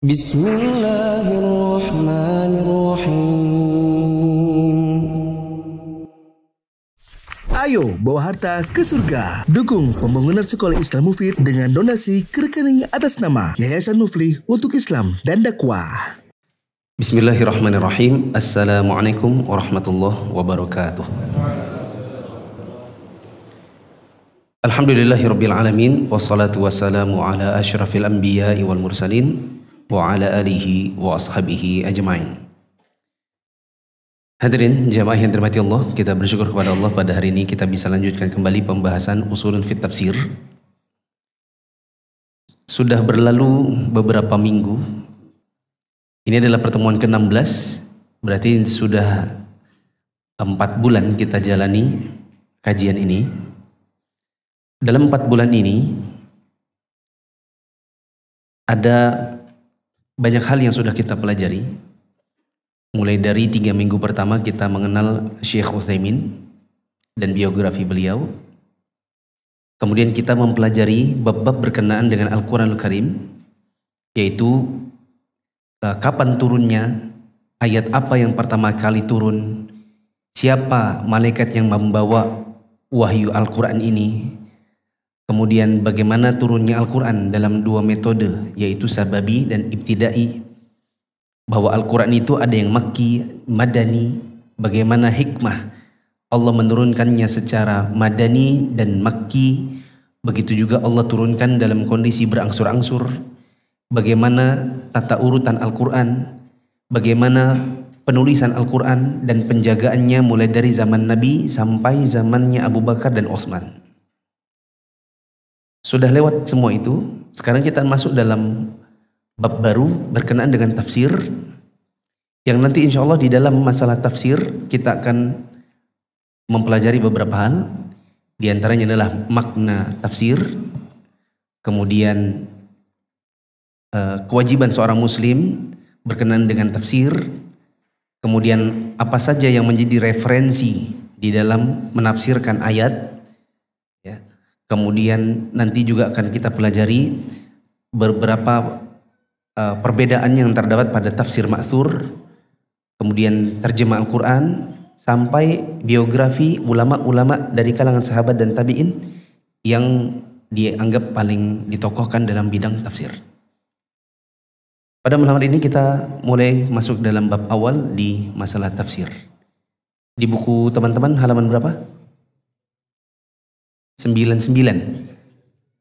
Bismillahirrahmanirrahim. Ayo bawa harta ke surga. Dukung pembangunan sekolah Islam Mufid dengan donasi ke rekening atas nama Yayasan Muflih untuk Islam dan Dakwah. Bismillahirrahmanirrahim. Assalamualaikum warahmatullahi wabarakatuh. Alhamdulillahirabbil alamin wassalatu wassalamu ala asyrafil anbiya'i wal mursalin wa ala alihi wa ashabihi ajma'in. Hadirin jamaah yang dirahmati Allah, kita bersyukur kepada Allah pada hari ini kita bisa lanjutkan kembali pembahasan usulun fit tafsir. Sudah berlalu beberapa minggu. Ini adalah pertemuan ke-16, berarti sudah 4 bulan kita jalani kajian ini. Dalam 4 bulan ini ada banyak hal yang sudah kita pelajari. Mulai dari 3 minggu pertama kita mengenal Syekh Utsaimin dan biografi beliau. Kemudian kita mempelajari bab-bab berkenaan dengan Al-Quranul Karim, yaitu kapan turunnya, ayat apa yang pertama kali turun, siapa malaikat yang membawa wahyu Al-Quran ini, kemudian bagaimana turunnya Al-Quran dalam 2 metode, yaitu sababi dan ibtidai. Bahwa Al-Quran itu ada yang makki, madani, bagaimana hikmah Allah menurunkannya secara madani dan makki. Begitu juga Allah turunkan dalam kondisi berangsur-angsur. Bagaimana tata urutan Al-Quran, bagaimana penulisan Al-Quran dan penjagaannya mulai dari zaman Nabi sampai zamannya Abu Bakar dan Utsman. Sudah lewat semua itu, sekarang kita masuk dalam bab baru berkenaan dengan tafsir, yang nanti insya Allah di dalam masalah tafsir kita akan mempelajari beberapa hal. Di antaranya adalah makna tafsir, kemudian kewajiban seorang muslim berkenaan dengan tafsir, kemudian apa saja yang menjadi referensi di dalam menafsirkan ayat. Kemudian nanti juga akan kita pelajari beberapa perbedaan yang terdapat pada tafsir ma'thur, kemudian terjemah Al-Quran, sampai biografi ulama-ulama dari kalangan sahabat dan tabi'in yang dianggap paling ditokohkan dalam bidang tafsir. Pada malam hari ini kita mulai masuk dalam bab awal di masalah tafsir. Di buku teman-teman halaman berapa? 99.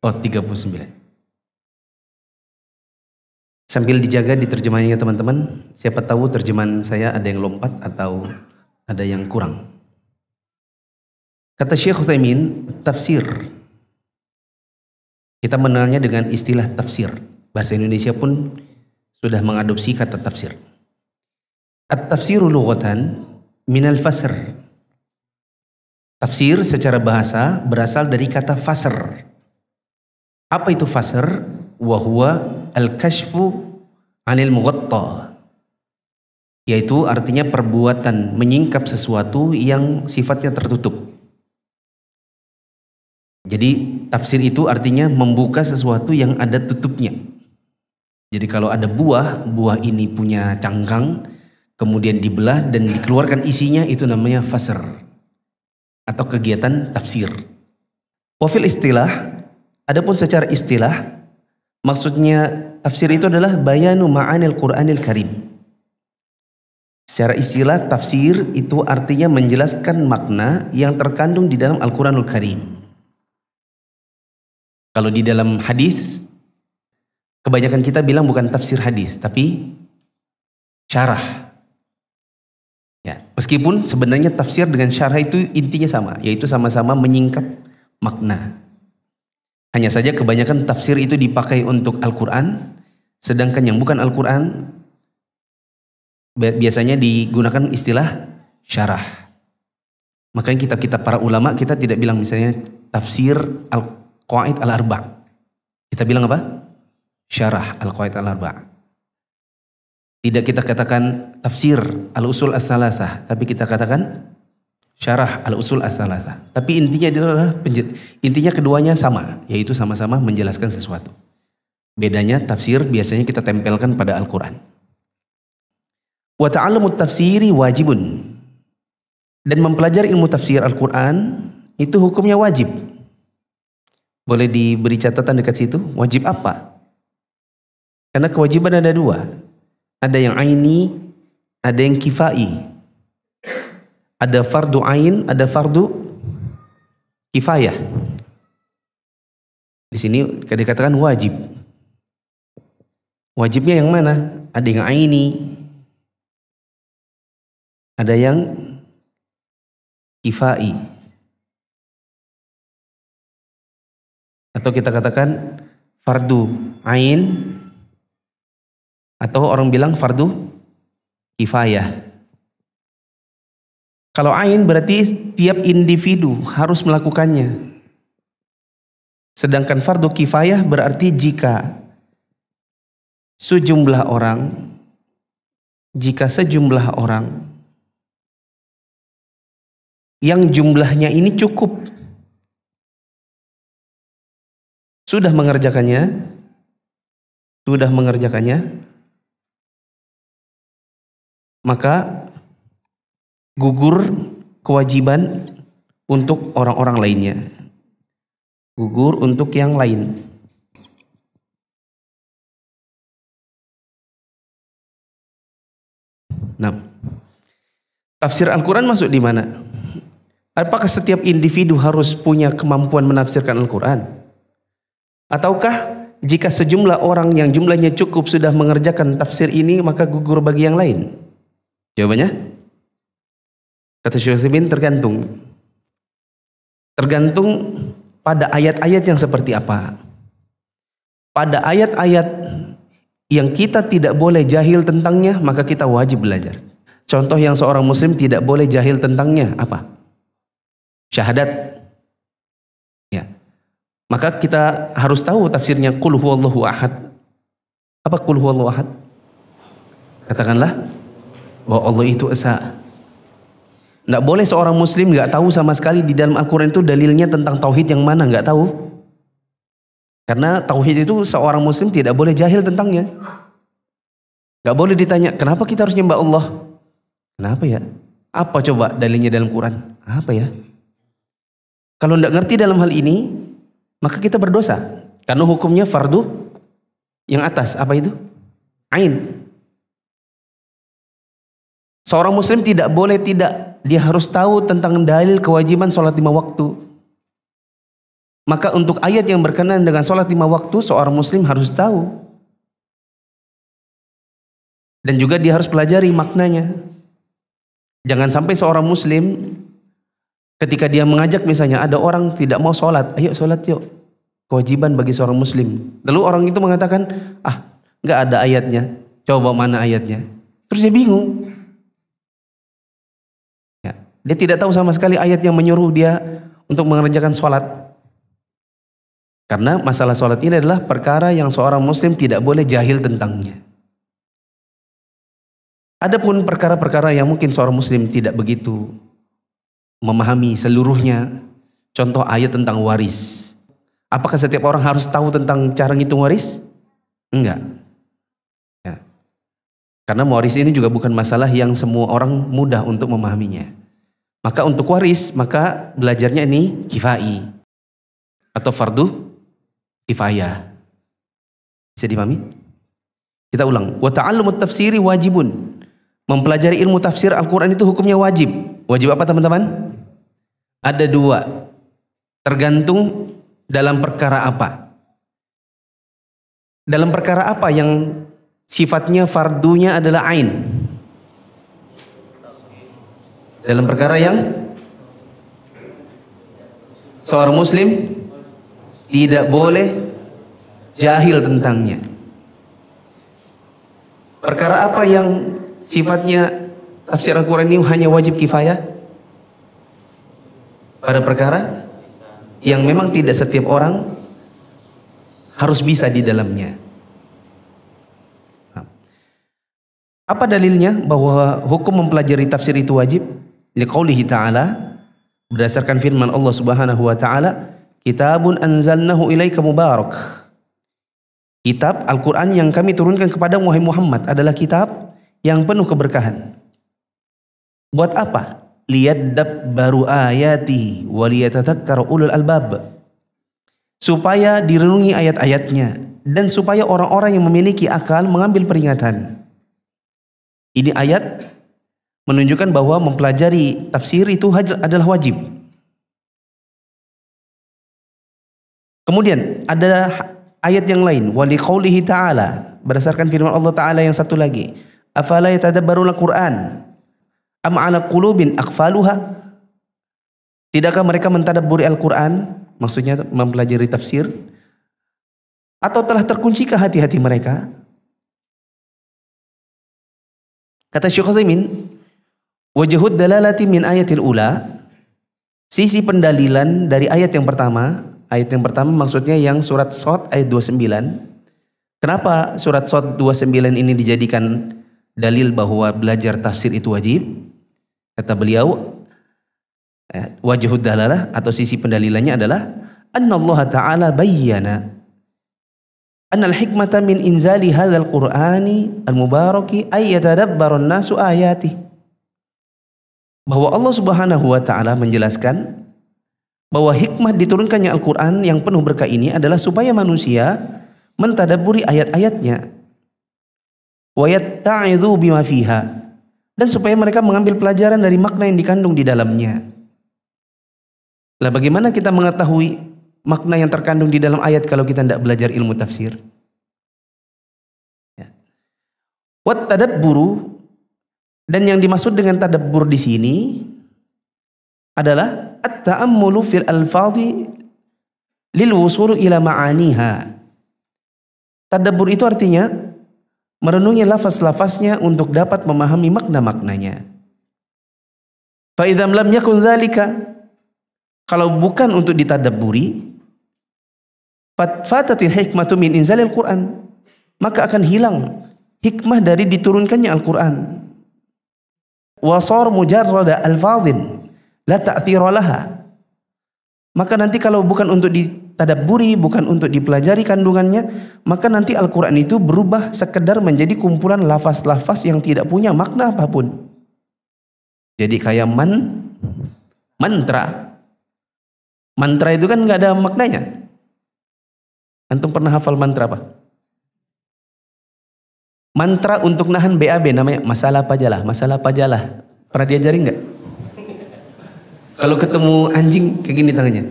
Oh, 39. Sambil dijaga di terjemahannya teman-teman, siapa tahu terjemahan saya ada yang lompat atau ada yang kurang. Kata Syekh Utsaimin, tafsir. Kita mengenalnya dengan istilah tafsir. Bahasa Indonesia pun sudah mengadopsi kata tafsir. At-tafsiru lughatan minal fasr. Tafsir secara bahasa berasal dari kata fasr. Apa itu fasr? Wa huwa al-kashfu 'anil mughatta. Yaitu artinya perbuatan menyingkap sesuatu yang sifatnya tertutup. Jadi tafsir itu artinya membuka sesuatu yang ada tutupnya. Jadi kalau ada buah ini punya cangkang, kemudian dibelah dan dikeluarkan isinya, itu namanya fasr atau kegiatan tafsir. Wafil istilah, adapun secara istilah, maksudnya tafsir itu adalah bayanu ma'anil Qur'anil Karim. Secara istilah tafsir itu artinya menjelaskan makna yang terkandung di dalam Al-Quranul Karim. Kalau di dalam hadis, kebanyakan kita bilang bukan tafsir hadis, tapi syarah. Ya, meskipun sebenarnya tafsir dengan syarah itu intinya sama, yaitu sama-sama menyingkap makna. Hanya saja kebanyakan tafsir itu dipakai untuk Al-Quran, sedangkan yang bukan Al-Quran biasanya digunakan istilah syarah. Makanya kitab-kitab para ulama kita tidak bilang misalnya tafsir Al-Qawaid Al-Arba'. Kita bilang apa? Syarah Al-Qawaid Al-Arba'. Tidak kita katakan tafsir al-usul as-salasah, tapi kita katakan syarah al-usul as-salasah. Tapi intinya adalah intinya keduanya sama, yaitu sama-sama menjelaskan sesuatu. Bedanya tafsir biasanya kita tempelkan pada Al-Quran. Wa ta'allamut tafsiri wajibun. Dan mempelajari ilmu tafsir Al-Quran itu hukumnya wajib. Boleh diberi catatan dekat situ, wajib apa? Karena kewajiban ada dua. Ada yang aini, ada yang kifai. Ada fardu ain, ada fardu kifayah. Di sini dikatakan wajib. Wajibnya yang mana? Ada yang aini, ada yang kifai. Atau kita katakan fardu ain, atau orang bilang fardu kifayah. Kalau ain berarti tiap individu harus melakukannya. Sedangkan fardu kifayah berarti jika sejumlah orang yang jumlahnya ini cukup sudah mengerjakannya, maka gugur kewajiban untuk orang-orang lainnya. Gugur untuk yang lain. Nah, tafsir Al-Quran masuk di mana? Apakah setiap individu harus punya kemampuan menafsirkan Al-Quran? Ataukah jika sejumlah orang yang jumlahnya cukup sudah mengerjakan tafsir ini, maka gugur bagi yang lain? Jawabannya? Kata Syekh Utsaimin, tergantung. Tergantung pada ayat-ayat yang seperti apa. Pada ayat-ayat yang kita tidak boleh jahil tentangnya, maka kita wajib belajar. Contoh yang seorang muslim tidak boleh jahil tentangnya apa? Syahadat. Ya. Maka kita harus tahu tafsirnya qul huwallahu ahad. Apa qul huwallahu ahad? Katakanlah bahwa Allah itu esa. Nggak boleh seorang muslim nggak tahu sama sekali di dalam Al-Quran itu dalilnya tentang tauhid yang mana, nggak tahu. Karena tauhid itu seorang muslim tidak boleh jahil tentangnya. Nggak boleh ditanya, kenapa kita harus nyembah Allah? Kenapa ya? Apa coba dalilnya dalam Quran? Apa ya? Kalau nggak ngerti dalam hal ini, maka kita berdosa. Karena hukumnya fardu yang atas. Apa itu? Ain. Seorang muslim tidak boleh tidak. Dia harus tahu tentang dalil kewajiban sholat 5 waktu. Maka untuk ayat yang berkenaan dengan sholat 5 waktu, seorang muslim harus tahu. Dan juga dia harus pelajari maknanya. Jangan sampai seorang muslim ketika dia mengajak, misalnya ada orang tidak mau sholat, ayo sholat yuk, kewajiban bagi seorang muslim. Lalu orang itu mengatakan, nggak ada ayatnya, coba mana ayatnya. Terus dia bingung. Ya, dia tidak tahu sama sekali ayat yang menyuruh dia untuk mengerjakan sholat. Karena masalah sholat ini adalah perkara yang seorang muslim tidak boleh jahil tentangnya. Adapun perkara-perkara yang mungkin seorang muslim tidak begitu memahami seluruhnya. Contoh ayat tentang waris. Apakah setiap orang harus tahu tentang cara ngitung waris? Enggak. Ya. Karena waris ini juga bukan masalah yang semua orang mudah untuk memahaminya. Maka untuk waris, maka belajarnya ini kifai atau fardu kifayah. Bisa dipahami? Kita ulang. Wa ta'allumut tafsiri wajibun. Mempelajari ilmu tafsir Al-Quran itu hukumnya wajib. Wajib apa teman-teman? Ada 2. Tergantung dalam perkara apa. Dalam perkara apa yang sifatnya fardunya adalah ain? Dalam perkara yang seorang muslim tidak boleh jahil tentangnya. Perkara apa yang sifatnya tafsir Al-Quran ini hanya wajib kifayah? Pada perkara yang memang tidak setiap orang harus bisa di dalamnya. Apa dalilnya bahwa hukum mempelajari tafsir itu wajib? Liqaulihi ta'ala, berdasarkan firman Allah Subhanahu wa taala, kitabun anzalnahu ilaika mubarak. Kitab Al-Quran yang kami turunkan kepada Muhammad adalah kitab yang penuh keberkahan. Buat apa? Liyadabbaru ayatihi wa liyatadzakkara ulul albab. Supaya direnungi ayat-ayatnya dan supaya orang-orang yang memiliki akal mengambil peringatan. Ini ayat menunjukkan bahwa mempelajari tafsir itu adalah wajib. Kemudian ada ayat yang lain, wa liqaulihi ta'ala, berdasarkan firman Allah Ta'ala yang satu lagi, afala yatadabbaruna Qur'an am 'ala qulubin aqfaluha. Tidakkah mereka mentadabburi Al-Qur'an, maksudnya mempelajari tafsir, atau telah terkuncikah hati-hati mereka? Kata Syekh Utsaimin, wajhud dalalati min ayatil ula, sisi pendalilan dari ayat yang pertama. Ayat yang pertama maksudnya yang surat Shad ayat 29. Kenapa surat Shad 29 ini dijadikan dalil bahwa belajar tafsir itu wajib? Kata beliau, wajhud dalalah atau sisi pendalilannya adalah annallaha ta'ala bayyana annal hikmata min inzali hadzal qur'ani al-mubaraki ay yatadabbarun nasu ayati. Bahwa Allah Subhanahu wa taala menjelaskan bahwa hikmah diturunkannya Al-Quran yang penuh berkah ini adalah supaya manusia mentadabburi ayat-ayatnya, wa yatta'idhu bima fiha, dan supaya mereka mengambil pelajaran dari makna yang dikandung di dalamnya. Lah bagaimana kita mengetahui makna yang terkandung di dalam ayat kalau kita tidak belajar ilmu tafsir? Wat tadabburu, dan yang dimaksud dengan tadabbur di sini adalah at-ta'ammulu fil alfadhi lil wusulu ila ma'aniha. Tadabbur itu artinya merenungi lafaz-lafaznya untuk dapat memahami makna-maknanya. Fa idzam lam yakun dzalika, kalau bukan untuk ditadabburi, fatatil hikmatu min inzalil Qur'an, maka akan hilang hikmah dari diturunkannya Al-Qur'an. Wa sar mujarrada alfadhin la ta'thira laha, maka nanti kalau bukan untuk ditadabburi, bukan untuk dipelajari kandungannya, maka nanti Al-Quran itu berubah sekedar menjadi kumpulan lafaz-lafaz yang tidak punya makna apapun. Jadi kayak mantra. Mantra itu kan nggak ada maknanya. Antum pernah hafal mantra apa? Mantra untuk nahan BAB namanya masalah pajalah, masalah pajalah. Pernah diajarin nggak? Kalau ketemu anjing kayak gini tangannya,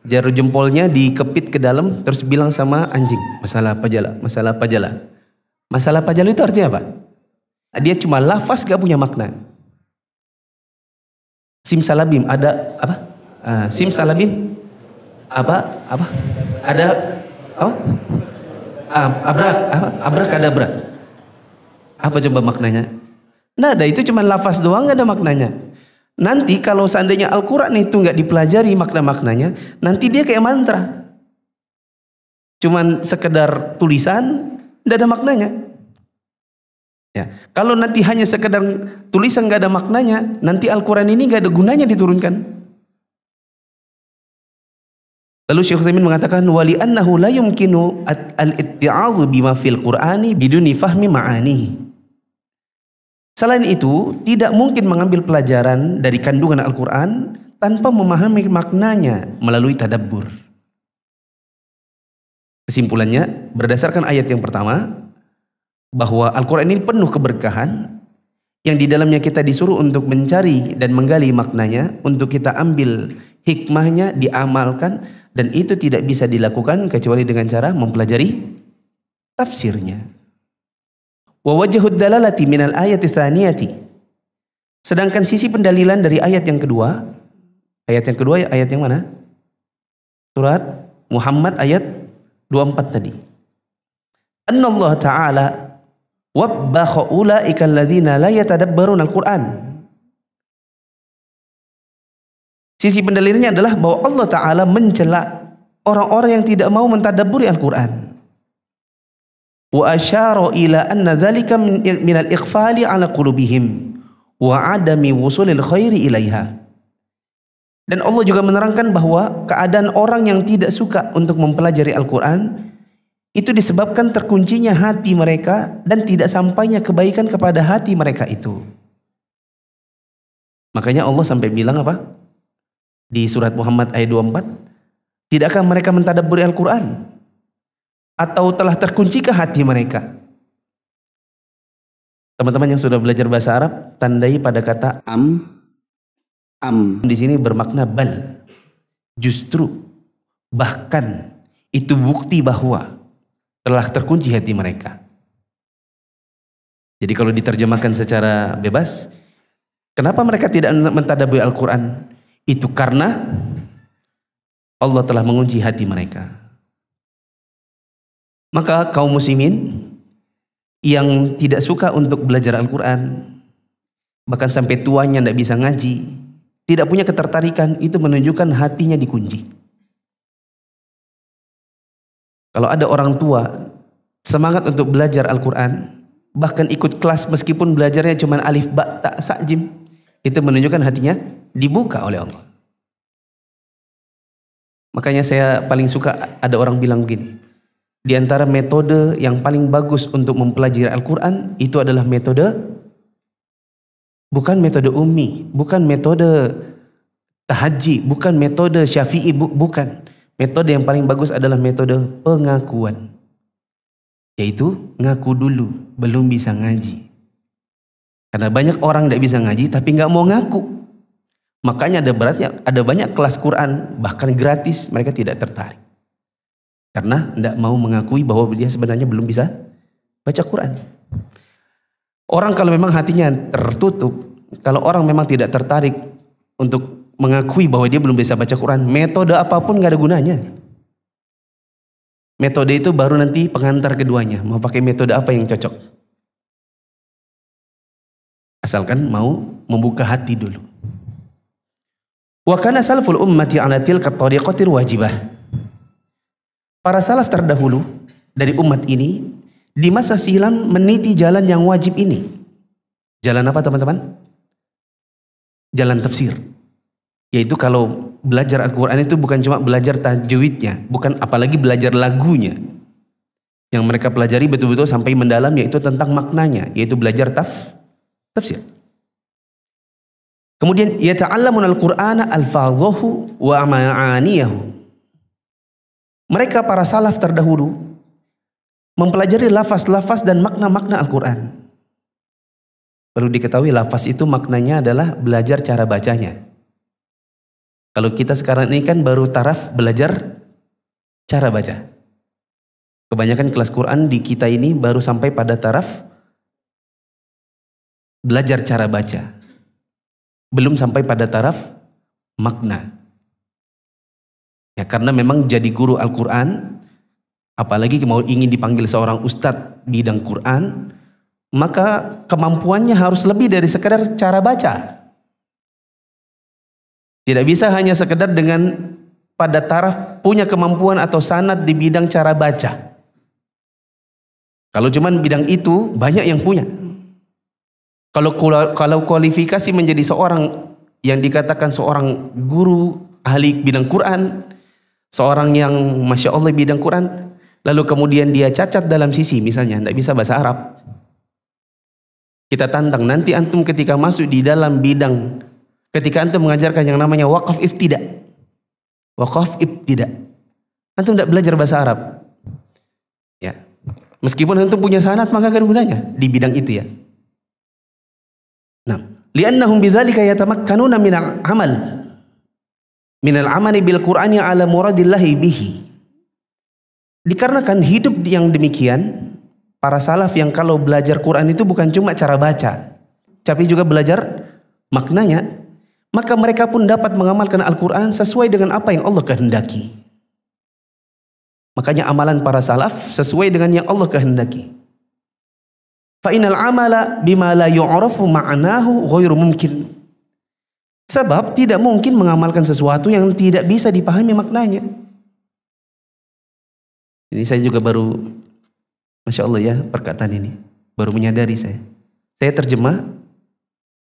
jarum jempolnya dikepit ke dalam, terus bilang sama anjing, masalah pajalah, masalah pajalah. Masalah pajalah itu artinya apa? Dia cuma lafaz gak punya makna. Simsalabim ada apa? Simsalabim apa? Ada apa? Abrakadabra. Apa coba maknanya? Nah, ada itu cuma lafaz doang, gak ada maknanya. Nanti kalau seandainya Al-Quran itu nggak dipelajari makna-maknanya, nanti dia kayak mantra. Cuman sekedar tulisan, nggak ada maknanya. Ya, kalau nanti hanya sekedar tulisan nggak ada maknanya, nanti Al-Quran ini nggak ada gunanya diturunkan. Lalu Syekh Utsaimin mengatakan, wali annahu la yumkinu al-itti'adhu bima fil Qur'ani biduni fahmi ma'anihi. Selain itu, tidak mungkin mengambil pelajaran dari kandungan Al-Quran tanpa memahami maknanya melalui tadabbur. Kesimpulannya, berdasarkan ayat yang pertama, bahwa Al-Quran ini penuh keberkahan, yang di dalamnya kita disuruh untuk mencari dan menggali maknanya, untuk kita ambil hikmahnya, diamalkan, dan itu tidak bisa dilakukan kecuali dengan cara mempelajari tafsirnya. Wa wajhud dalalati minal ayati tsaniyati, sedangkan sisi pendalilan dari ayat yang kedua ayat yang mana? Surat Muhammad ayat 24 tadi. Annallahu ta'ala wabbakha ulaika alladzina la yatadabbaruna al-Qur'an. Sisi pendalilannya adalah bahwa Allah Ta'ala mencela orang-orang yang tidak mau mentadabburi Al-Quran. Wa asyara ila anna dzalika min al-ighfali ala qulubihim wa adami wusulil khairi ilaiha. Dan Allah juga menerangkan bahwa keadaan orang yang tidak suka untuk mempelajari Al-Quran itu disebabkan terkuncinya hati mereka dan tidak sampainya kebaikan kepada hati mereka itu. Makanya Allah sampai bilang apa? Di surat Muhammad ayat 24, tidakkah mereka mentadabburi Al-Quran? Atau telah terkuncikah hati mereka? Teman-teman yang sudah belajar bahasa Arab, tandai pada kata am. Di sini bermakna bal. Justru, bahkan, itu bukti bahwa telah terkunci hati mereka. Jadi kalau diterjemahkan secara bebas, kenapa mereka tidak mentadabburi Al-Quran? Itu karena Allah telah mengunci hati mereka. Maka kaum muslimin yang tidak suka untuk belajar Al-Quran, bahkan sampai tuanya tidak bisa ngaji, tidak punya ketertarikan, itu menunjukkan hatinya dikunci. Kalau ada orang tua semangat untuk belajar Al-Quran, bahkan ikut kelas meskipun belajarnya cuma alif, ba, ta, sa, jim, itu menunjukkan hatinya dibuka oleh Allah. Makanya saya paling suka ada orang bilang begini, di antara metode yang paling bagus untuk mempelajari Al-Quran itu adalah metode, bukan metode ummi, bukan metode tahajji, bukan metode syafi'i, bukan. Metode yang paling bagus adalah metode pengakuan. Yaitu ngaku dulu, belum bisa ngaji. Karena banyak orang tidak bisa ngaji tapi nggak mau ngaku. Makanya ada banyak kelas Quran, bahkan gratis, mereka tidak tertarik. Karena tidak mau mengakui bahwa dia sebenarnya belum bisa baca Quran. Orang kalau memang hatinya tertutup, kalau orang memang tidak tertarik untuk mengakui bahwa dia belum bisa baca Quran, metode apapun gak ada gunanya. Metode itu baru nanti pengantar keduanya, mau pakai metode apa yang cocok. Asalkan mau membuka hati dulu. Wa kana salaful ummati ala tilka tariqatir wajibah. Para salaf terdahulu dari umat ini di masa silam meniti jalan yang wajib ini. Jalan apa teman-teman? Jalan tafsir. Yaitu kalau belajar Al-Quran itu bukan cuma belajar tajwidnya, bukan apalagi belajar lagunya. Yang mereka pelajari betul-betul sampai mendalam, yaitu tentang maknanya, yaitu belajar tafsir. Kemudian yata'allamun al-Qur'ana alfadhahu wa ma'aniyahu. Mereka para salaf terdahulu mempelajari lafaz-lafaz dan makna-makna Al-Quran. Perlu diketahui lafaz itu maknanya adalah belajar cara bacanya. Kalau kita sekarang ini kan baru taraf belajar cara baca. Kebanyakan kelas Quran di kita ini baru sampai pada taraf belajar cara baca. Belum sampai pada taraf makna. Ya, karena memang jadi guru Al-Quran, apalagi mau ingin dipanggil seorang ustadz bidang Quran, maka kemampuannya harus lebih dari sekedar cara baca. Tidak bisa hanya sekedar dengan pada taraf punya kemampuan atau sanad di bidang cara baca. Kalau cuman bidang itu banyak yang punya. Kalau kualifikasi menjadi seorang yang dikatakan seorang guru ahli bidang Quran, seorang yang Masya Allah bidang Quran, lalu kemudian dia cacat dalam sisi, misalnya tidak bisa bahasa Arab, kita tantang nanti antum ketika masuk di dalam bidang, ketika antum mengajarkan yang namanya waqaf ibtida, antum tidak belajar bahasa Arab, ya, meskipun antum punya sanad maka gak ada gunanya di bidang itu ya. Nah, li'annahum bidzalika yatamakkanuna minal amali bil Qur'ani ala muradillahi bihi. Dikarenakan hidup yang demikian, para salaf yang kalau belajar Quran itu bukan cuma cara baca, tapi juga belajar maknanya, maka mereka pun dapat mengamalkan Al-Quran sesuai dengan apa yang Allah kehendaki. Makanya amalan para salaf sesuai dengan yang Allah kehendaki. Fa innal amala bima la yu'rafu ma'nahu ghairu mungkin. Sebab tidak mungkin mengamalkan sesuatu yang tidak bisa dipahami maknanya. Ini saya juga baru, Masya Allah ya, perkataan ini baru menyadari saya. Saya terjemah,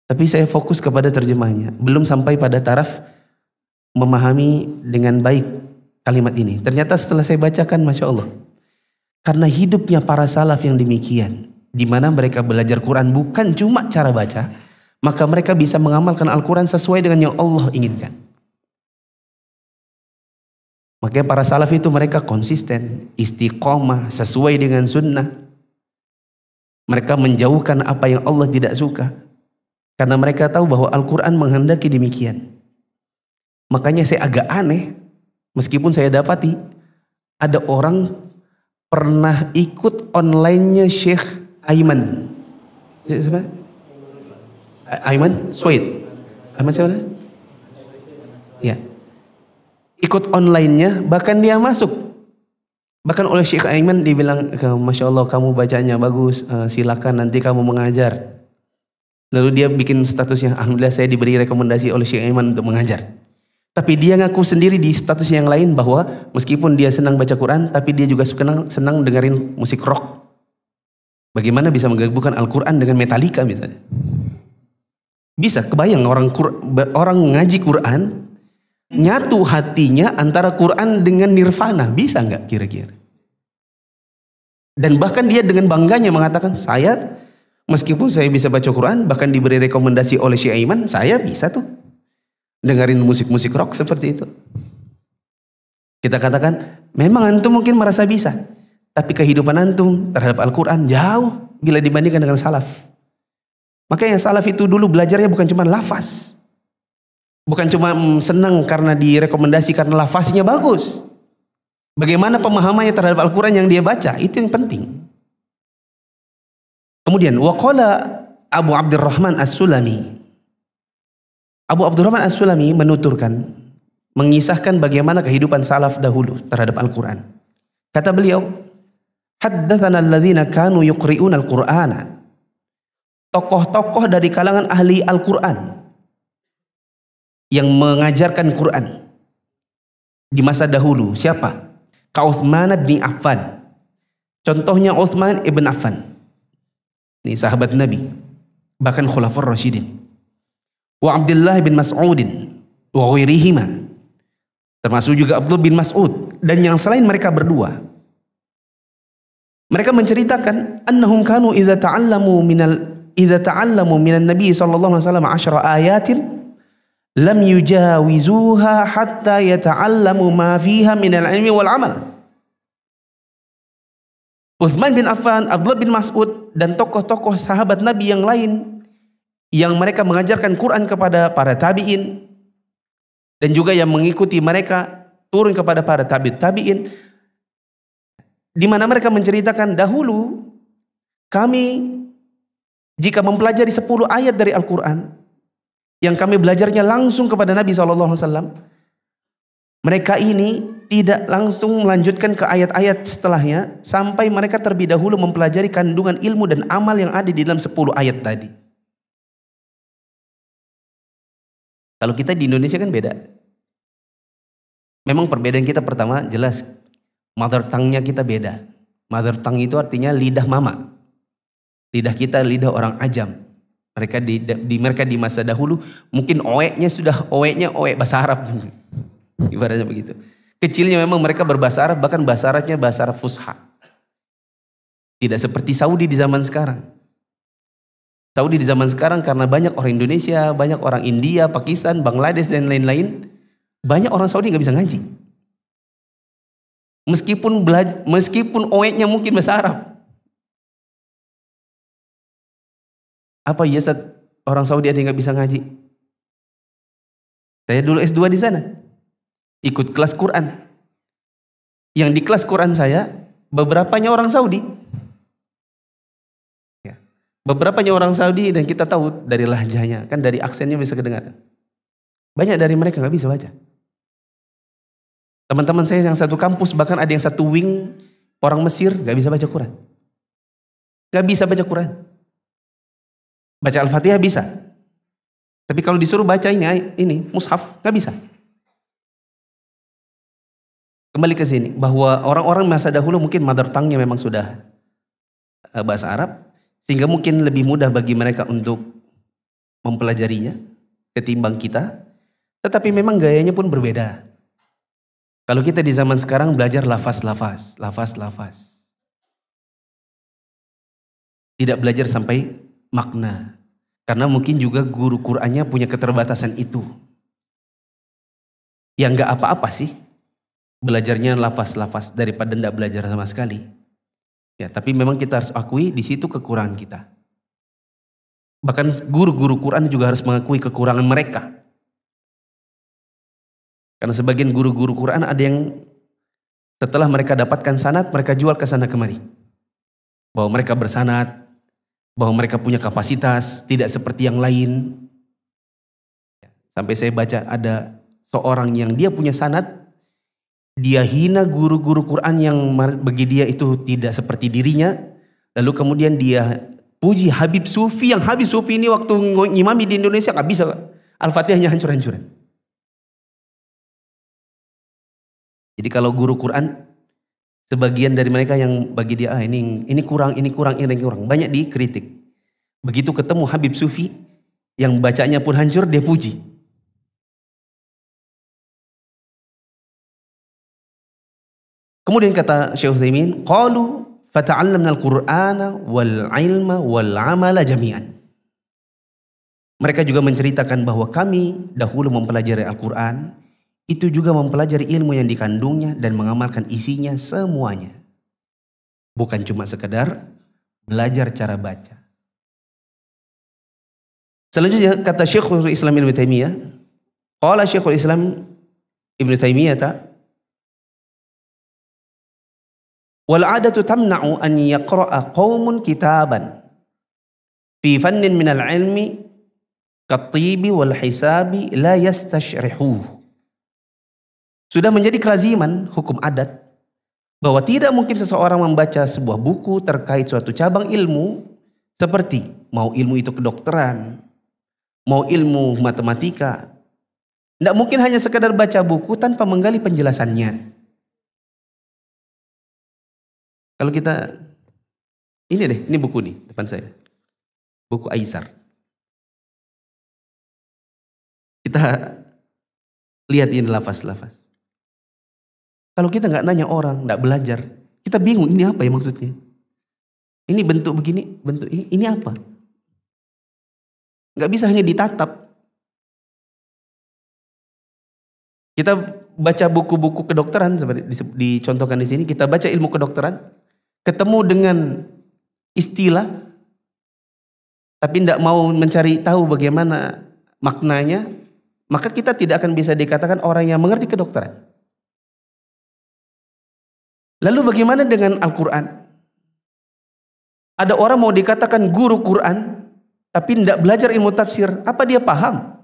tapi saya fokus kepada terjemahnya, belum sampai pada taraf memahami dengan baik kalimat ini. Ternyata setelah saya bacakan, Masya Allah, Karena hidupnya para salaf yang demikian, di mana mereka belajar Quran bukan cuma cara baca, maka mereka bisa mengamalkan Al-Quran sesuai dengan yang Allah inginkan. Makanya para salaf itu mereka konsisten, istiqomah, sesuai dengan sunnah. Mereka menjauhkan apa yang Allah tidak suka. Karena mereka tahu bahwa Al-Quran menghendaki demikian. Makanya saya agak aneh, meskipun saya dapati ada orang pernah ikut online-nya Syekh Aiman. Siapa? Aiman Sweid. Aiman siapa? Ya. Ikut online-nya, bahkan dia masuk. Bahkan oleh Syekh Aiman dibilang, Masya Allah kamu bacanya bagus, silakan nanti kamu mengajar. Lalu dia bikin statusnya, alhamdulillah saya diberi rekomendasi oleh Syekh Aiman untuk mengajar. Tapi dia ngaku sendiri di status yang lain bahwa meskipun dia senang baca Quran, tapi dia juga senang dengerin musik rock. Bagaimana bisa menggabungkan Al-Quran dengan Metallica misalnya? Bisa, kebayang orang ngaji Quran, nyatu hatinya antara Quran dengan Nirvana, bisa nggak kira-kira? Dan bahkan dia dengan bangganya mengatakan, saya meskipun saya bisa baca Quran, bahkan diberi rekomendasi oleh Syekh Aiman, saya bisa tuh dengerin musik-musik rock seperti itu. Kita katakan, memang antum mungkin merasa bisa, tapi kehidupan antum terhadap Al-Quran jauh bila dibandingkan dengan salaf. Makanya salaf itu dulu belajarnya bukan cuma lafaz. Bukan cuma senang karena direkomendasi karena lafaznya bagus. Bagaimana pemahamannya terhadap Al-Quran yang dia baca, itu yang penting. Kemudian, waqala Abu Abdurrahman As-Sulami. Abu Abdurrahman As-Sulami menuturkan, mengisahkan bagaimana kehidupan salaf dahulu terhadap Al-Quran. Kata beliau, haddatsana alladzina kanu yuqri'una al-Qur'ana. Tokoh-tokoh dari kalangan ahli Al-Quran yang mengajarkan Quran di masa dahulu. Siapa? Ka Utsman bin Affan. Contohnya Utsman ibn Affan. Ini sahabat Nabi, bahkan khulafur rasyidin. Wa Abdullah bin Mas'udin wa ghairihima. Termasuk juga Abdullah bin Mas'ud dan yang selain mereka berdua. Mereka menceritakan annahum kanu idza ta'allamu minan Nabi sallallahu alaihi wasallam 10 ayatin lam yujawizuha hatta yata'allamu ma fiha minal ilmi wal amal. Utsman bin Affan, Abdullah bin Mas'ud dan tokoh-tokoh sahabat Nabi yang lain yang mereka mengajarkan Quran kepada para tabi'in dan juga yang mengikuti mereka turun kepada para tabi'in, di mana mereka menceritakan dahulu kami jika mempelajari 10 ayat dari Al-Quran yang kami belajarnya langsung kepada Nabi SAW, mereka ini tidak langsung melanjutkan ke ayat-ayat setelahnya sampai mereka terlebih dahulu mempelajari kandungan ilmu dan amal yang ada di dalam 10 ayat tadi. Kalau kita di Indonesia kan beda. Memang perbedaan kita pertama jelas mother tongue-nya kita beda. Mother tongue itu artinya lidah mama. Lidah kita lidah orang ajam. Mereka di masa dahulu mungkin oeknya sudah oek bahasa Arab. Ibaratnya begitu. Kecilnya memang mereka berbahasa Arab, bahkan bahasa Arabnya bahasa Arab fusha. Tidak seperti Saudi di zaman sekarang. Saudi di zaman sekarang karena banyak orang Indonesia, banyak orang India, Pakistan, Bangladesh dan lain-lain, banyak orang Saudi nggak bisa ngaji. Meskipun oeknya mungkin bahasa Arab. Apa iya orang Saudi ada yang nggak bisa ngaji? Saya dulu S2 di sana, ikut kelas Quran. Yang di kelas Quran saya, beberapanya orang Saudi. Ya. Beberapanya orang Saudi dan kita tahu dari lahjahnya, kan dari aksennya bisa kedengaran. Banyak dari mereka nggak bisa baca. Teman-teman saya yang satu kampus, bahkan ada yang satu wing orang Mesir nggak bisa baca Quran. Nggak bisa baca Quran. Baca Al-Fatihah bisa. Tapi kalau disuruh baca ini mushaf, nggak bisa. Kembali ke sini, bahwa orang-orang masa dahulu mungkin mother tongue-nya memang sudah bahasa Arab, sehingga mungkin lebih mudah bagi mereka untuk mempelajarinya ketimbang kita. Tetapi memang gayanya pun berbeda. Kalau kita di zaman sekarang belajar lafaz. Tidak belajar sampai makna. Karena mungkin juga guru Qur'annya punya keterbatasan itu. Yang nggak apa-apa sih. Belajarnya lafaz-lafaz daripada tidak belajar sama sekali. Ya, tapi memang kita harus akui di situ kekurangan kita. Bahkan guru-guru Quran juga harus mengakui kekurangan mereka. Karena sebagian guru-guru Quran ada yang setelah mereka dapatkan sanad, mereka jual ke sana kemari. Bahwa mereka bersanad, bahwa mereka punya kapasitas, tidak seperti yang lain. Sampai saya baca ada seorang yang dia punya sanad, dia hina guru-guru Quran yang bagi dia itu tidak seperti dirinya. Lalu kemudian dia puji Habib Sufi, yang Habib Sufi ini waktu ngimami di Indonesia nggak bisa. Al-Fatihahnya hancur-hancuran. Jadi kalau guru Quran, sebagian dari mereka yang bagi dia ini kurang, ini kurang, ini kurang, banyak dikritik. Begitu ketemu Habib Sufi yang bacanya pun hancur, dia puji. Kemudian kata Syekh Utsaimin, qalu fata'allamna al-Qur'ana wal 'ilma wal 'amala jami'an. Mereka juga menceritakan bahwa kami dahulu mempelajari Al-Qur'an, itu juga mempelajari ilmu yang dikandungnya dan mengamalkan isinya semuanya. Bukan cuma sekedar belajar cara baca. Selanjutnya kata Syekhul Islam Ibnu Taimiyah, qala Syekhul Islam Ibnu Taimiyah, wal 'adatu tamna'u an yaqra'a qaumun kitaban fi fannin min al-'ilmi kat-tibi wal hisabi la yastashrihuhu. Sudah menjadi kelaziman hukum adat bahwa tidak mungkin seseorang membaca sebuah buku terkait suatu cabang ilmu, seperti mau ilmu itu kedokteran, mau ilmu matematika. Tidak mungkin hanya sekadar baca buku tanpa menggali penjelasannya. Kalau kita, ini deh, ini buku nih depan saya. Buku Aisar. Kita lihat ini lafaz-lafaz. Kalau kita nggak nanya orang, nggak belajar, kita bingung ini apa ya maksudnya. Ini bentuk begini, bentuk ini apa? Nggak bisa hanya ditatap. Kita baca buku-buku kedokteran seperti dicontohkan di sini, kita baca ilmu kedokteran, ketemu dengan istilah, tapi tidak mau mencari tahu bagaimana maknanya, maka kita tidak akan bisa dikatakan orang yang mengerti kedokteran. Lalu bagaimana dengan Al-Quran? Ada orang mau dikatakan guru Quran, tapi tidak belajar ilmu tafsir. Apa dia paham?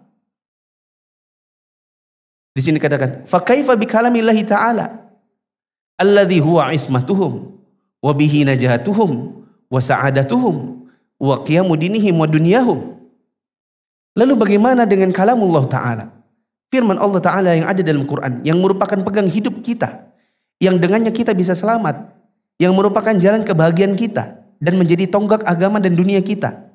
Di sini katakan, fakaifa bikalamillahi ta'ala alladhi huwa ismatuhum wa bihi najatuhum wa sa'adatuhum wa qiyamu dinihim wa dunyahum. Lalu bagaimana dengan kalamullah ta'ala? Firman Allah ta'ala yang ada dalam Quran, yang merupakan pegang hidup kita, yang dengannya kita bisa selamat, yang merupakan jalan kebahagiaan kita dan menjadi tonggak agama dan dunia kita.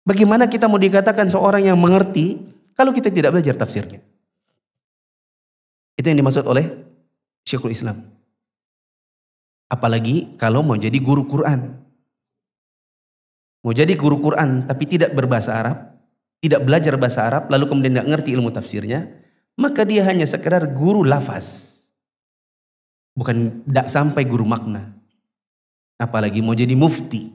Bagaimana kita mau dikatakan seorang yang mengerti kalau kita tidak belajar tafsirnya? Itu yang dimaksud oleh Syekhul Islam. Apalagi kalau mau jadi guru Quran. Mau jadi guru Quran tapi tidak berbahasa Arab, tidak belajar bahasa Arab, lalu kemudian tidak ngerti ilmu tafsirnya, maka dia hanya sekedar guru lafaz. Bukan tidak sampai guru makna. Apalagi mau jadi mufti.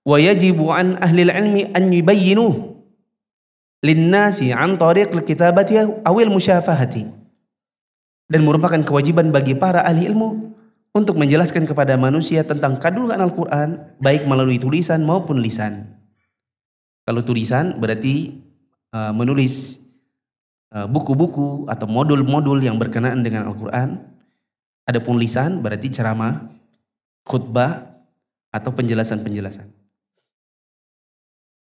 Wa yajibu an ahli ilmi an yubayyinu linnasi an tariq al-kitabati awil musyafahati. Dan merupakan kewajiban bagi para ahli ilmu untuk menjelaskan kepada manusia tentang kandungan Al-Quran, baik melalui tulisan maupun lisan. Kalau tulisan berarti menulis buku-buku atau modul-modul yang berkenaan dengan Al-Quran. Adapun lisan berarti ceramah, khutbah, atau penjelasan-penjelasan.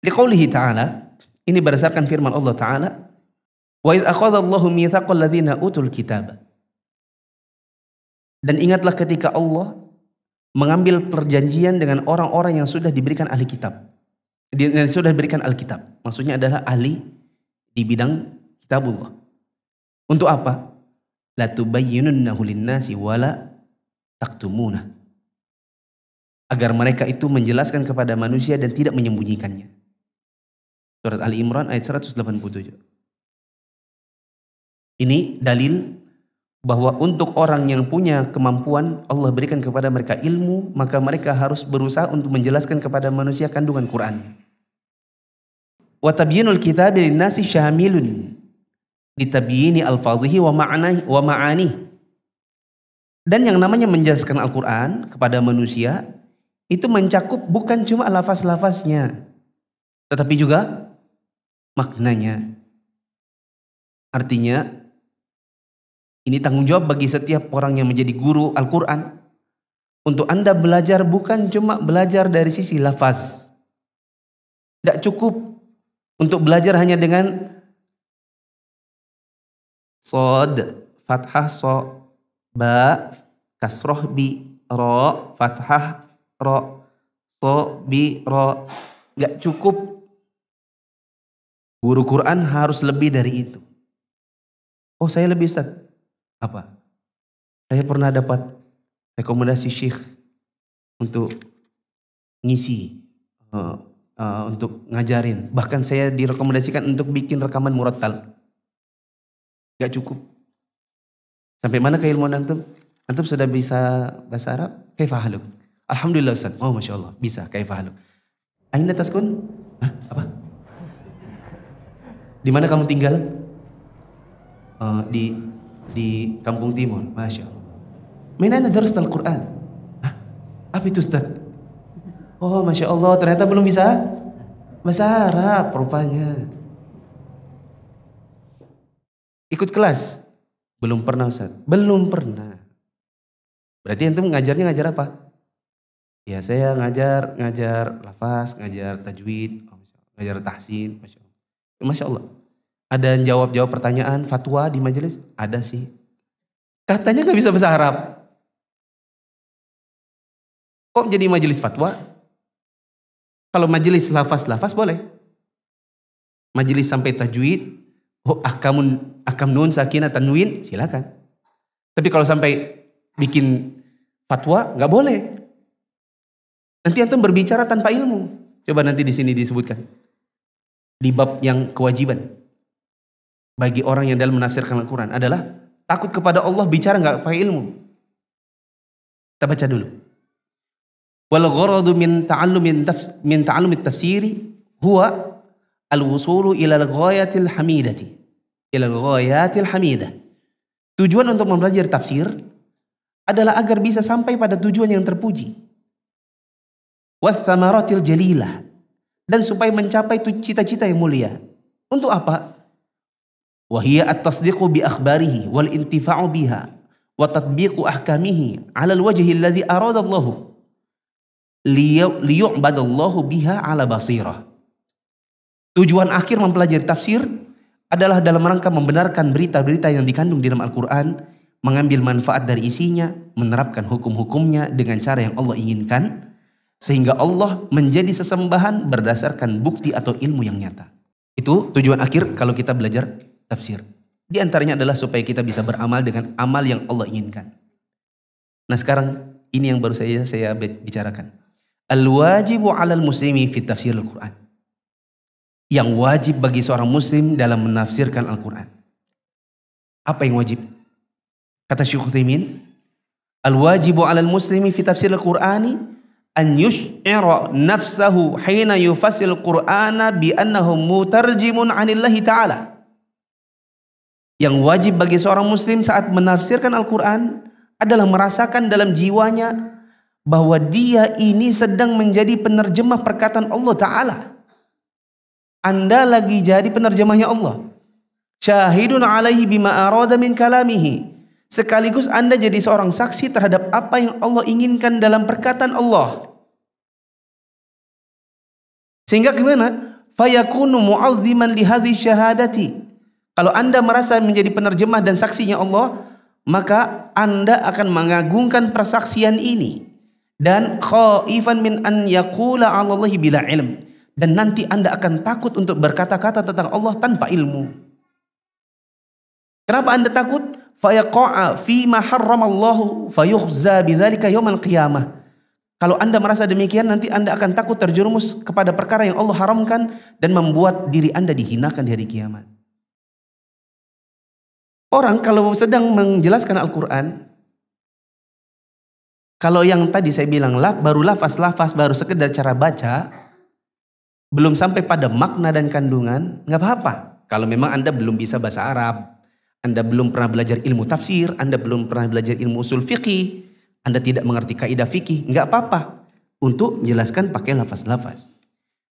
Liqaulihi ta'ala, ini berdasarkan firman Allah Ta'ala, wa idh akhadallahu mitsaqal ladzina utul kitaba. Dan ingatlah ketika Allah mengambil perjanjian dengan orang-orang yang sudah diberikan ahli kitab. Yang sudah diberikan Alkitab. Maksudnya adalah ahli di bidang kitabullah. Untuk apa? La tubayyinunnahu lin-nasi wala taktumuna. agar mereka itu menjelaskan kepada manusia dan tidak menyembunyikannya. Surat Ali Imran ayat 187. Ini dalil bahwa untuk orang yang punya kemampuan, Allah berikan kepada mereka ilmu, maka mereka harus berusaha untuk menjelaskan kepada manusia kandungan Quran. Wa tabyinul kitabi linnasi syamilun litabyini alfadhihi wa ma'ani. Dan yang namanya menjelaskan Al-Quran kepada manusia itu mencakup bukan cuma lafaz-lafaznya, tetapi juga maknanya. Artinya ini tanggung jawab bagi setiap orang yang menjadi guru Al-Quran. Untuk Anda belajar bukan cuma belajar dari sisi lafaz. Tidak cukup untuk belajar hanya dengan sod, fathah, so, ba, kasroh, bi, ro, fathah, ro, so, bi, ro. Tidak cukup. Guru Quran harus lebih dari itu. Oh, saya lebih, Ustaz. Apa? Saya pernah dapat rekomendasi syekh untuk ngisi, untuk ngajarin. Bahkan saya direkomendasikan untuk bikin rekaman murattal. Gak cukup. Sampai mana keilmuan antum? Antum sudah bisa bahasa Arab? Kaifa haluk? Alhamdulillah Ustaz. Oh Masya Allah, bisa. Kaifa haluk? Aina taskun? Hah? Apa? Di mana kamu tinggal? Di Kampung Timur, Masya Allah. Min aina darasta al-Quran? Hah? Apa itu Ustaz? Oh Masya Allah, ternyata belum bisa bahasa Arab rupanya. Ikut kelas? Belum pernah Ustaz. Belum pernah. Berarti antum ngajarnya ngajar apa? Ya saya ngajar lafaz, ngajar tajwid, ngajar tahsin, Masya Allah. Masya Allah. Ada yang jawab pertanyaan fatwa di majelis? Ada sih. Katanya gak bisa bahasa Arab. Kok jadi majelis fatwa? Kalau majelis lafaz boleh. Majelis sampai tajwid, akam nun sakinah tanwin, silakan. Tapi kalau sampai bikin fatwa gak boleh. Nanti antum berbicara tanpa ilmu. Coba nanti di sini disebutkan. Di bab yang kewajiban bagi orang yang dalam menafsirkan Al-Quran adalah takut kepada Allah, bicara nggak pakai ilmu. Kita baca dulu. Wal gharadu min ta'allumi tafsiri huwa al-wusulu ila al-ghayatil hamidati. Ila al-ghayatil hamidah. Tujuan untuk mempelajari tafsir adalah agar bisa sampai pada tujuan yang terpuji. Wath thamaratil jalilah. Dan supaya mencapai cita-cita yang mulia. Untuk apa? Wahia at-tasdiqu bi akhbarihi wal intifa'u biha wa tatbiqu ahkamihi 'ala al-wajhi alladhi arada Allah liyu'badallahu biha 'ala basirah. Tujuan akhir mempelajari tafsir adalah dalam rangka membenarkan berita-berita yang dikandung di dalam Al-Quran, mengambil manfaat dari isinya, menerapkan hukum-hukumnya dengan cara yang Allah inginkan, sehingga Allah menjadi sesembahan berdasarkan bukti atau ilmu yang nyata. Itu tujuan akhir kalau kita belajar tafsir. Di antaranya adalah supaya kita bisa beramal dengan amal yang Allah inginkan. Nah sekarang ini yang baru saya bicarakan. Al-wajibu 'alal muslimi fi tafsir Al-Quran. Yang wajib bagi seorang muslim dalam menafsirkan Al-Quran. Apa yang wajib? Kata Syekh Utsaimin, al-wajibu 'alal muslimi fi tafsir Al-Qur'ani an yush'ira nafsahu hina yufassil Qur'ana bi annahu mutarjimun 'anillahi ta'ala. Yang wajib bagi seorang muslim saat menafsirkan Al-Quran adalah merasakan dalam jiwanya bahwa dia ini sedang menjadi penerjemah perkataan Allah Ta'ala. Anda lagi jadi penerjemahnya Allah. Syahidun alaihi bima arada min kalamihi. Sekaligus Anda jadi seorang saksi terhadap apa yang Allah inginkan dalam perkataan Allah. Sehingga gimana? Fayakunu mu'azziman lihadhi syahadati. Kalau Anda merasa menjadi penerjemah dan saksinya Allah, maka Anda akan mengagungkan persaksian ini. Dan khaifan min an yaqula 'ala Allahi bila ilm. Dan nanti Anda akan takut untuk berkata-kata tentang Allah tanpa ilmu. Kenapa Anda takut? Fayaqa'a fi ma harramallahu fayukhza bidzalika yaumil qiyamah. Kalau Anda merasa demikian, nanti Anda akan takut terjerumus kepada perkara yang Allah haramkan dan membuat diri Anda dihinakan di hari kiamat. Orang kalau sedang menjelaskan Al-Quran, kalau yang tadi saya bilang baru lafaz-lafaz, baru sekedar cara baca, belum sampai pada makna dan kandungan, nggak apa-apa. Kalau memang Anda belum bisa bahasa Arab, Anda belum pernah belajar ilmu tafsir, Anda belum pernah belajar ilmu usul fikih, Anda tidak mengerti kaidah fikih, nggak apa-apa untuk menjelaskan pakai lafaz-lafaz.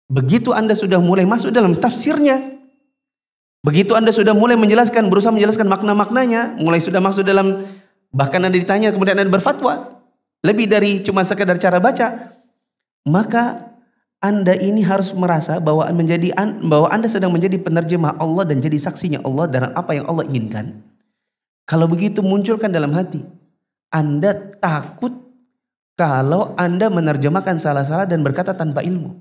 Begitu Anda sudah mulai masuk dalam tafsirnya, begitu Anda sudah mulai berusaha menjelaskan makna-maknanya, mulai sudah masuk dalam, bahkan Anda ditanya kemudian Anda berfatwa, lebih dari cuma sekedar cara baca, maka Anda ini harus merasa bahwa Anda sedang menjadi penerjemah Allah dan jadi saksinya Allah dalam apa yang Allah inginkan. Kalau begitu munculkan dalam hati, Anda takut kalau Anda menerjemahkan salah-salah dan berkata tanpa ilmu.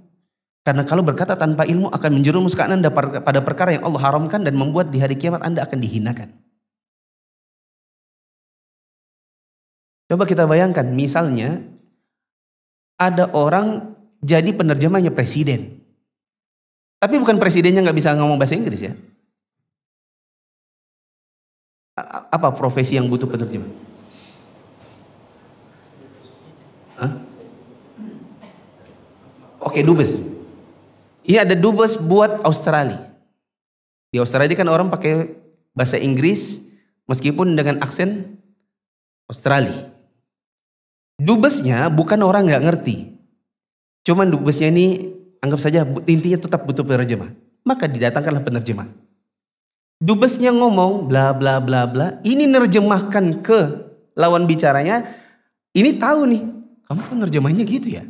Karena kalau berkata tanpa ilmu akan menjerumuskan Anda pada perkara yang Allah haramkan dan membuat di hari kiamat Anda akan dihinakan. Coba kita bayangkan, misalnya ada orang jadi penerjemahnya presiden. Tapi bukan presidennya nggak bisa ngomong bahasa Inggris ya. Apa profesi yang butuh penerjemah? Hah? Oke, dubes. Ini ada dubes buat Australia. Di Australia kan orang pakai bahasa Inggris meskipun dengan aksen Australia. Dubesnya bukan orang nggak ngerti. Cuman dubesnya ini anggap saja intinya tetap butuh penerjemah. Maka didatangkanlah penerjemah. Dubesnya ngomong bla bla bla bla. Ini nerjemahkan ke lawan bicaranya. Ini tahu nih, kamu penerjemahnya gitu ya?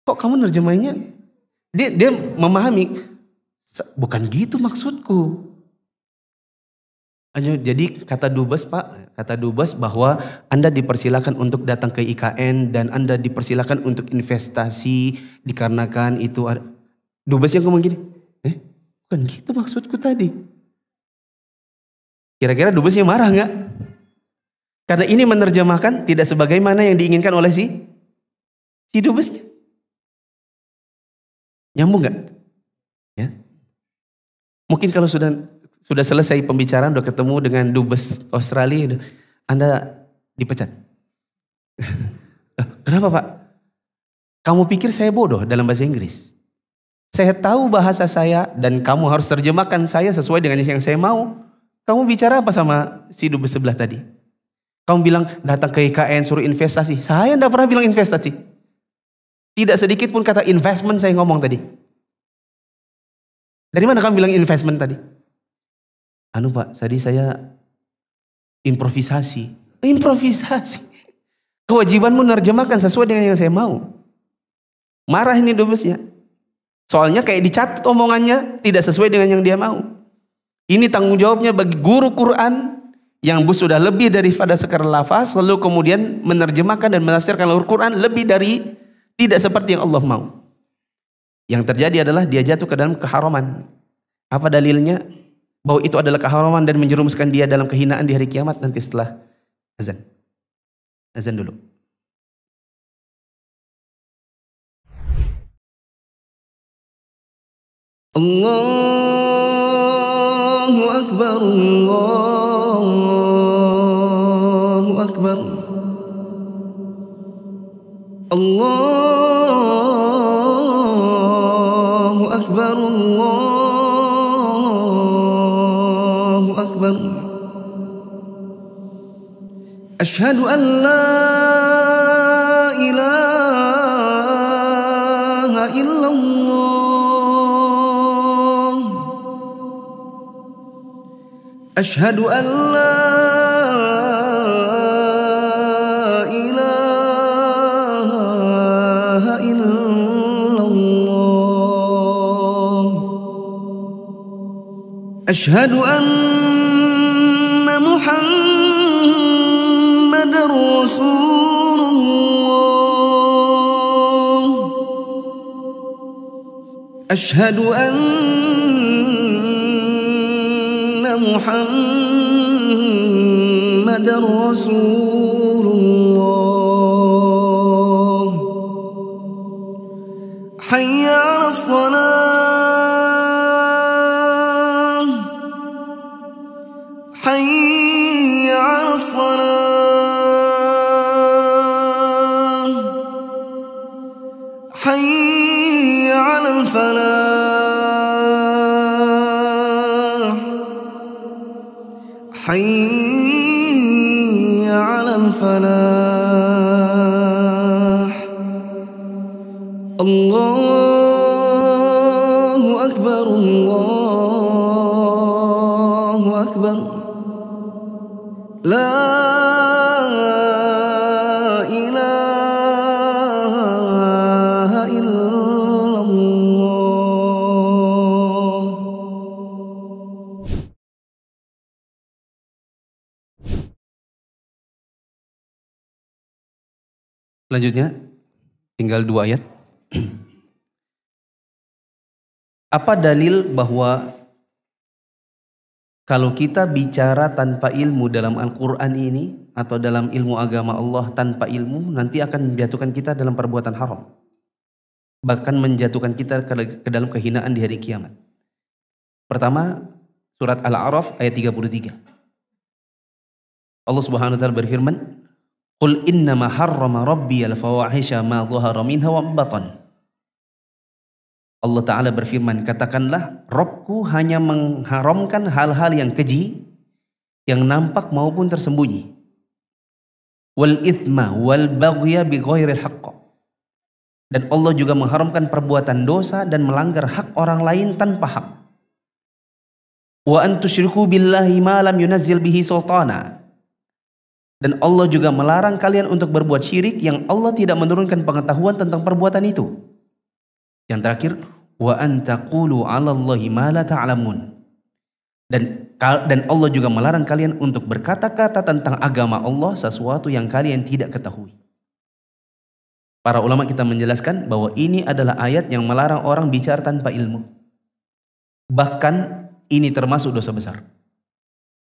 Kok kamu nerjemahnya? Dia memahami, bukan gitu maksudku. Jadi kata dubes Pak, kata dubes bahwa Anda dipersilakan untuk datang ke IKN dan Anda dipersilakan untuk investasi dikarenakan itu ada. Dubes yang ngomong gini, bukan gitu maksudku tadi. Kira-kira dubesnya marah nggak? Karena ini menerjemahkan tidak sebagaimana yang diinginkan oleh si dubesnya. Nyambung nggak? Ya. Mungkin kalau sudah selesai pembicaraan, udah ketemu dengan dubes Australia, Anda dipecat. Kenapa Pak? Kamu pikir saya bodoh dalam bahasa Inggris? Saya tahu bahasa saya dan kamu harus terjemahkan saya sesuai dengan yang saya mau. Kamu bicara apa sama si dubes sebelah tadi? Kamu bilang datang ke IKN suruh investasi. Saya tidak pernah bilang investasi. Tidak sedikit pun kata investment saya ngomong tadi. Dari mana kamu bilang investment tadi? Pak, tadi saya improvisasi. Improvisasi. Kewajibanmu menerjemahkan sesuai dengan yang saya mau. Marah ini dubesnya. Soalnya kayak dicatat omongannya tidak sesuai dengan yang dia mau. Ini tanggung jawabnya bagi guru Quran yang sudah lebih daripada sekadar lafaz, lalu kemudian menerjemahkan dan menafsirkan Al-Quran lebih dari tidak seperti yang Allah mau. Yang terjadi adalah dia jatuh ke dalam keharaman. Apa dalilnya? Bahwa itu adalah keharaman dan menjerumuskan dia dalam kehinaan di hari kiamat nanti setelah azan. Azan dulu. Allahu Akbar, Allahu Akbar. Allahu Akbar, Allahu Akbar. Asyhadu an la ilaha illallah. Asyhadu an la ilaha illallah. Asyhadu anna Muhammadar Rasulullah. Asyhadu anna Muhammadar Rasulullah. حي على الصلاة حي على الصلاة حي على الفلاح حي على الفلاح الله أكبر الله أكبر لا إله إلا الله. Selanjutnya tinggal 2 ayat. Apa dalil bahwa kalau kita bicara tanpa ilmu dalam Al-Quran ini atau dalam ilmu agama Allah tanpa ilmu, nanti akan menjatuhkan kita dalam perbuatan haram, bahkan menjatuhkan kita ke dalam kehinaan di hari kiamat. Pertama, surat Al-A'raf ayat 33. Allah Subhanahu wa taala berfirman, "Qul innama harrama rabbiyal fawahisha ma dhahara minha wa batan." Allah Ta'ala berfirman, katakanlah, Robku hanya mengharamkan hal-hal yang keji, yang nampak maupun tersembunyi. Wal ithma wal baghya bi ghairil haqq. Dan Allah juga mengharamkan perbuatan dosa dan melanggar hak orang lain tanpa hak. Wa an tusyriku billahi ma lam yunazzil bihi sultana. Dan Allah juga melarang kalian untuk berbuat syirik yang Allah tidak menurunkan pengetahuan tentang perbuatan itu. Yang terakhir, wa an taqulu 'alallahi ma la ta'lamun. Dan Allah juga melarang kalian untuk berkata-kata tentang agama Allah sesuatu yang kalian tidak ketahui. Para ulama kita menjelaskan bahwa ini adalah ayat yang melarang orang bicara tanpa ilmu. Bahkan ini termasuk dosa besar.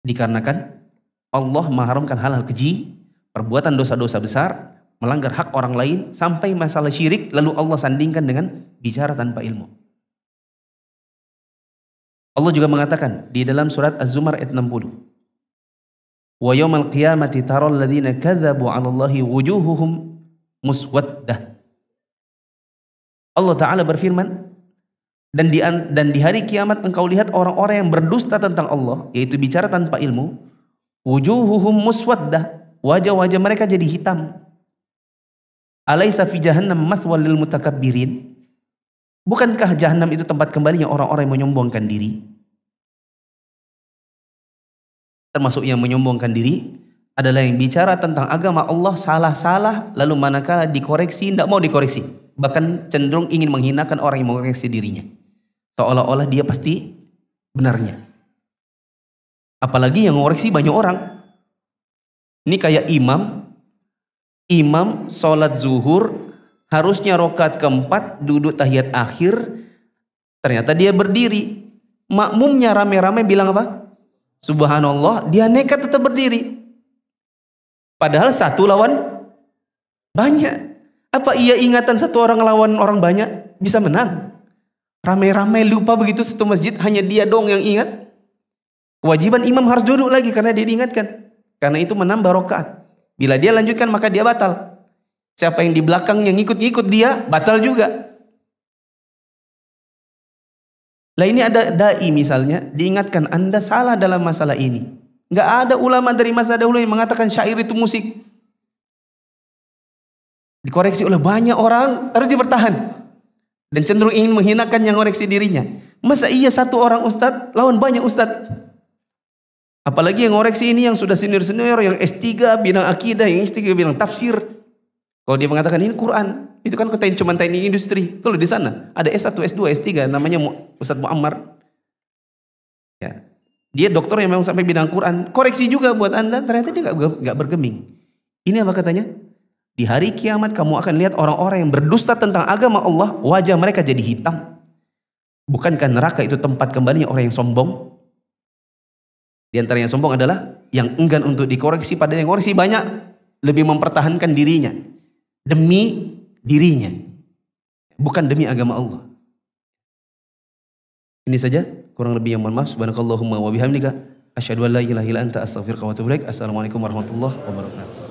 Dikarenakan Allah mengharamkan hal-hal keji, perbuatan dosa-dosa besar, melanggar hak orang lain, sampai masalah syirik, lalu Allah sandingkan dengan bicara tanpa ilmu. Allah juga mengatakan di dalam surat Az-Zumar ayat 60, wa yawmal qiyamati taral ladzina kadzabu 'ala Allahi wujuhuhum muswaddah. Allah Ta'ala berfirman, dan di hari kiamat engkau lihat orang-orang yang berdusta tentang Allah, yaitu bicara tanpa ilmu, wujuhuhum muswaddah, wajah-wajah mereka jadi hitam. Alaysa fi jahannam mathwal lil mutakabbirin. Bukankah jahanam itu tempat kembalinya orang-orang yang menyombongkan diri? Termasuk yang menyombongkan diri adalah yang bicara tentang agama Allah salah-salah, lalu manakala dikoreksi tidak mau dikoreksi, bahkan cenderung ingin menghinakan orang yang mengoreksi dirinya, seolah-olah dia pasti benarnya. Apalagi yang mengoreksi banyak orang. Ini kayak imam sholat zuhur, harusnya rokaat keempat, duduk tahiyat akhir, ternyata dia berdiri. Makmumnya rame-rame bilang apa? Subhanallah, dia nekat tetap berdiri. Padahal satu lawan banyak. Apa iya ingatan satu orang lawan orang banyak bisa menang? Rame-rame lupa begitu satu masjid, hanya dia dong yang ingat. Kewajiban imam harus duduk lagi karena dia diingatkan. Karena itu menambah rokaat. Bila dia lanjutkan maka dia batal. Siapa yang di belakang yang ngikut-ngikut dia batal juga. Lah ini ada dai misalnya, diingatkan Anda salah dalam masalah ini. Nggak ada ulama dari masa dahulu yang mengatakan syair itu musik. Dikoreksi oleh banyak orang, terus dia bertahan. Dan cenderung ingin menghinakan yang koreksi dirinya. Masa iya satu orang ustadz lawan banyak ustadz? Apalagi yang ngoreksi ini yang sudah senior-senior, yang S3 bidang akidah, yang S3 bidang tafsir. Kalau dia mengatakan ini Quran, itu kan cuma teknik industri. Kalau di sana ada S1, S2, S3 namanya Ustadz Muammar. Ya. Dia dokter yang memang sampai bidang Quran. Koreksi juga buat Anda, ternyata dia gak bergeming. Ini apa katanya? Di hari kiamat kamu akan lihat orang-orang yang berdusta tentang agama Allah, wajah mereka jadi hitam. Bukankah neraka itu tempat kembalinya orang yang sombong? Di antara yang sombong adalah yang enggan untuk dikoreksi, pada yang koreksi banyak, lebih mempertahankan dirinya demi dirinya, bukan demi agama Allah. Ini saja, kurang lebih yang mohon maaf. Subhanakallahumma wa bihamdika asyhadu an la ilaha illa anta astaghfiruka wa atubu ilaik. Assalamualaikum warahmatullahi wabarakatuh.